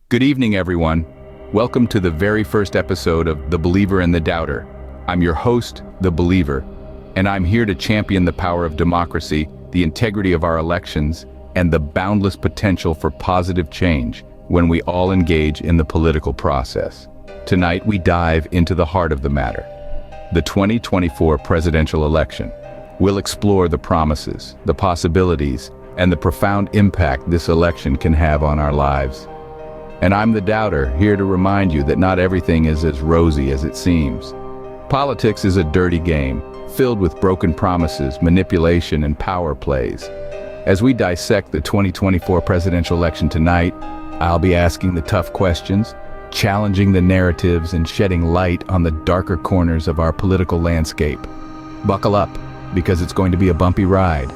Good evening, everyone. Welcome to the very first episode of The Believer and the Doubter. I'm your host, The Believer, and I'm here to champion the power of democracy, the integrity of our elections, and the boundless potential for positive change when we all engage in the political process. Tonight, we dive into the heart of the matter, the 2024 presidential election. We'll explore the promises, the possibilities, and the profound impact this election can have on our lives. And I'm the doubter, here to remind you that not everything is as rosy as it seems. Politics is a dirty game, filled with broken promises, manipulation, and power plays. As we dissect the 2024 presidential election tonight, I'll be asking the tough questions, challenging the narratives, and shedding light on the darker corners of our political landscape. Buckle up, because it's going to be a bumpy ride.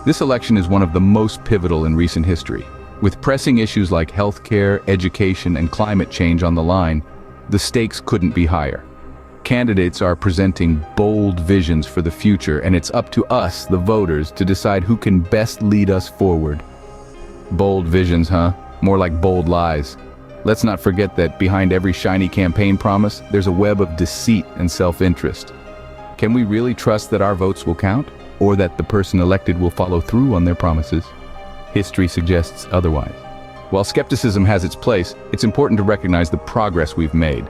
This election is one of the most pivotal in recent history. With pressing issues like healthcare, education, and climate change on the line, the stakes couldn't be higher. Candidates are presenting bold visions for the future, and it's up to us, the voters, to decide who can best lead us forward. Bold visions, huh? More like bold lies. Let's not forget that behind every shiny campaign promise, there's a web of deceit and self-interest. Can we really trust that our votes will count, or that the person elected will follow through on their promises? History suggests otherwise. While skepticism has its place, it's important to recognize the progress we've made.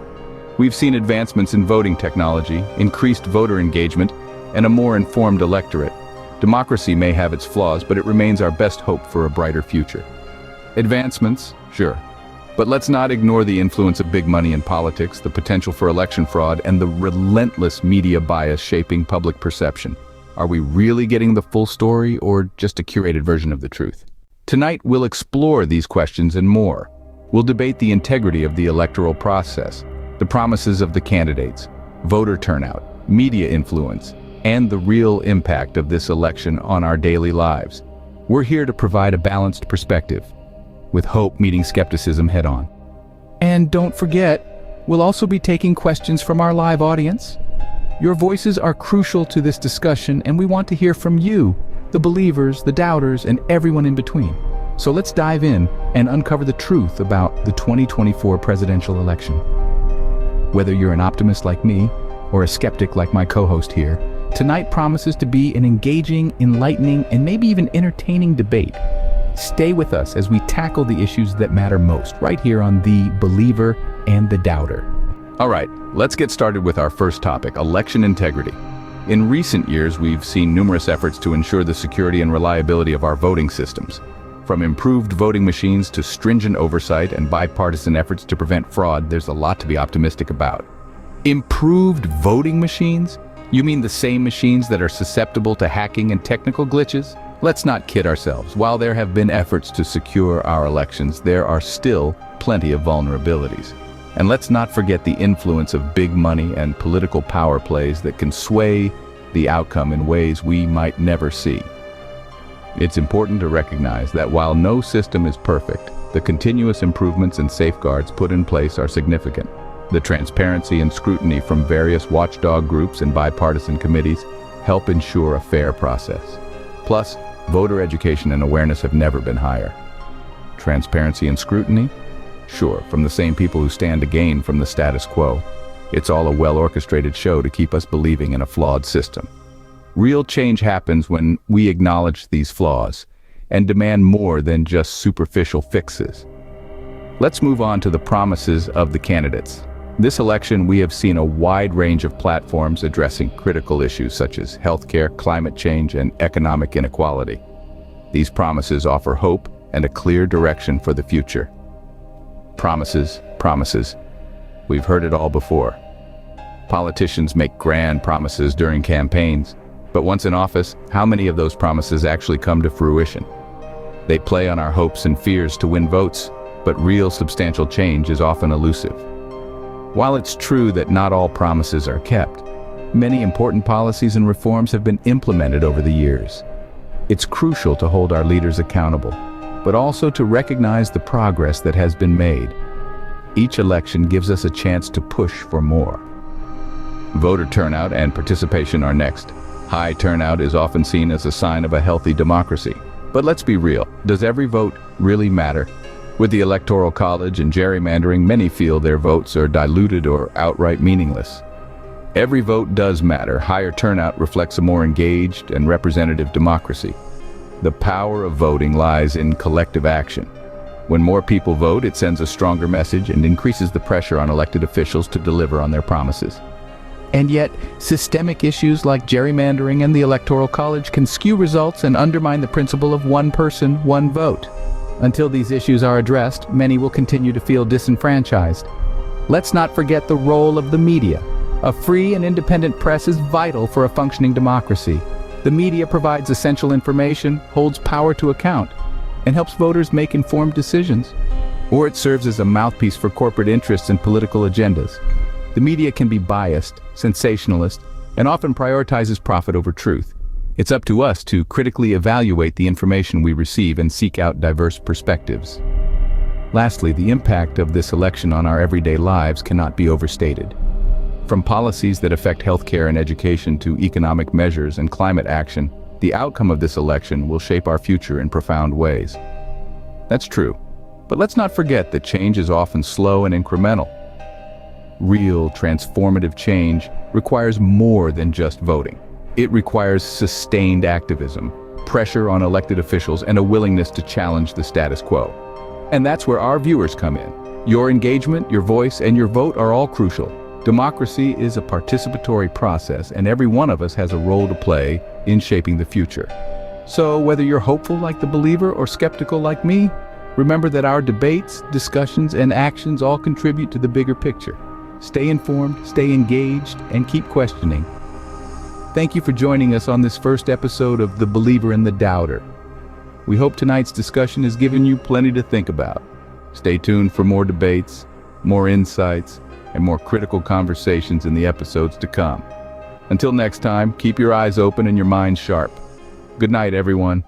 We've seen advancements in voting technology, increased voter engagement, and a more informed electorate. Democracy may have its flaws, but it remains our best hope for a brighter future. Advancements, sure. But let's not ignore the influence of big money in politics, the potential for election fraud, and the relentless media bias shaping public perception. Are we really getting the full story, or just a curated version of the truth? Tonight, we'll explore these questions and more. We'll debate the integrity of the electoral process, the promises of the candidates, voter turnout, media influence, and the real impact of this election on our daily lives. We're here to provide a balanced perspective, with hope meeting skepticism head-on. And don't forget, we'll also be taking questions from our live audience. Your voices are crucial to this discussion, and we want to hear from you, the believers, the doubters, and everyone in between. So let's dive in and uncover the truth about the 2024 presidential election. Whether you're an optimist like me, or a skeptic like my co-host here, tonight promises to be an engaging, enlightening, and maybe even entertaining debate. Stay with us as we tackle the issues that matter most, right here on The Believer and the Doubter. All right, let's get started with our first topic, election integrity. In recent years, we've seen numerous efforts to ensure the security and reliability of our voting systems. From improved voting machines to stringent oversight and bipartisan efforts to prevent fraud, there's a lot to be optimistic about. Improved voting machines? You mean the same machines that are susceptible to hacking and technical glitches? Let's not kid ourselves. While there have been efforts to secure our elections, there are still plenty of vulnerabilities. And let's not forget the influence of big money and political power plays that can sway the outcome in ways we might never see. It's important to recognize that while no system is perfect, the continuous improvements and safeguards put in place are significant. The transparency and scrutiny from various watchdog groups and bipartisan committees help ensure a fair process. Plus, voter education and awareness have never been higher. Transparency and scrutiny? Sure, from the same people who stand to gain from the status quo. It's all a well-orchestrated show to keep us believing in a flawed system. Real change happens when we acknowledge these flaws and demand more than just superficial fixes. Let's move on to the promises of the candidates. This election, we have seen a wide range of platforms addressing critical issues such as healthcare, climate change, and economic inequality. These promises offer hope and a clear direction for the future. Promises, promises. We've heard it all before. Politicians make grand promises during campaigns, but once in office, how many of those promises actually come to fruition? They play on our hopes and fears to win votes, but real substantial change is often elusive. While it's true that not all promises are kept, many important policies and reforms have been implemented over the years. It's crucial to hold our leaders accountable, but also to recognize the progress that has been made. Each election gives us a chance to push for more. Voter turnout and participation are next. High turnout is often seen as a sign of a healthy democracy. But let's be real, does every vote really matter? With the Electoral College and gerrymandering, many feel their votes are diluted or outright meaningless. Every vote does matter. Higher turnout reflects a more engaged and representative democracy. The power of voting lies in collective action. When more people vote, it sends a stronger message and increases the pressure on elected officials to deliver on their promises. And yet, systemic issues like gerrymandering and the Electoral College can skew results and undermine the principle of one person, one vote. Until these issues are addressed, many will continue to feel disenfranchised. Let's not forget the role of the media. A free and independent press is vital for a functioning democracy. The media provides essential information, holds power to account, and helps voters make informed decisions. Or it serves as a mouthpiece for corporate interests and political agendas. The media can be biased, sensationalist, and often prioritizes profit over truth. It's up to us to critically evaluate the information we receive and seek out diverse perspectives. Lastly, the impact of this election on our everyday lives cannot be overstated. From policies that affect healthcare and education to economic measures and climate action, the outcome of this election will shape our future in profound ways. That's true, but let's not forget that change is often slow and incremental. Real, transformative change requires more than just voting. It requires sustained activism, pressure on elected officials, and a willingness to challenge the status quo. And that's where our viewers come in. Your engagement, your voice, and your vote are all crucial. Democracy is a participatory process, and every one of us has a role to play in shaping the future. So, whether you're hopeful like the believer or skeptical like me, remember that our debates, discussions, and actions all contribute to the bigger picture. Stay informed, stay engaged, and keep questioning. Thank you for joining us on this first episode of The Believer and the Doubter. We hope tonight's discussion has given you plenty to think about. Stay tuned for more debates, more insights, and more critical conversations in the episodes to come. Until next time, keep your eyes open and your minds sharp. Good night, everyone.